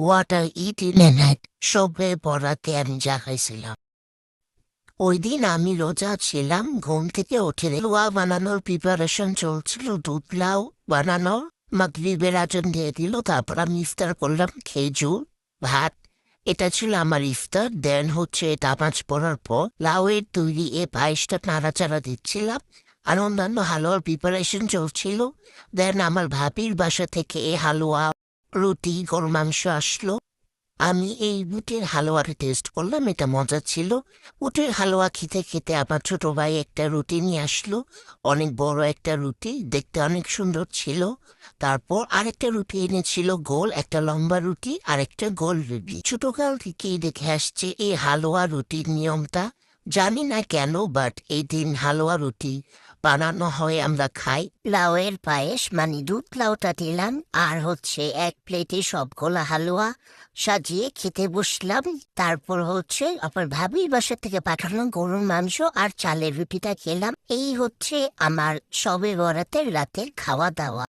গোয়াটা ইট সবে বরাতে আমি যা খাইছিলাম। ওই দিন আমি রোজা ছিলাম, ঘুম থেকে উঠে হালুয়া বানানোর প্রিপারেশন চলছিল, দুধ লাউ বানানোর। মাগরিবের আজান দিয়ে দিল, তারপর আমি ইফতার করলাম খেজুর ভাত। এটা ছিল আমার ইফতার। দেন হচ্ছে নামাজ পড়ার পর লাউয়ের তৈরি এ পায়েসটা নাড়াচাড়া দিচ্ছিলাম, আর অন্যান্য হালুয়ার প্রিপারেশন চলছিল। দেন আমার ভাবির বাসা থেকে এ হালুয়া, রুটি, গরু মাংস আসলো। আমি এই বুটের হালুয়াটা টেস্ট করলাম, এটা মজা ছিল। বুটের হালুয়া খেতে খেতে আমার ছোট ভাই একটা রুটি নিয়ে আসলো, অনেক বড় একটা রুটি, দেখতে অনেক সুন্দর ছিল। তারপর আরেকটা রুটি এনেছিল, গোল একটা লম্বা রুটি, আর একটা গোল রুটি। ছোটকাল থেকেই দেখে আসছে এই হালুয়া রুটির নিয়মটা। জানি না কেন, বাট এই দিন হালুয়া রুটি বানানো হয়, আমরা খাই। লাউয়ের পায়েস মানে দুধ লাউটা দিলাম, আর হচ্ছে এক প্লেটে সবগুলা হালুয়া সাজিয়ে খেতে বসলাম। তারপর হচ্ছে আমার ভাবির বাসা থেকে পাঠানো গরুর মাংস আর চালের রুটিটা খেলাম। এই হচ্ছে আমার সবে বরাতের রাতের খাওয়া দাওয়া।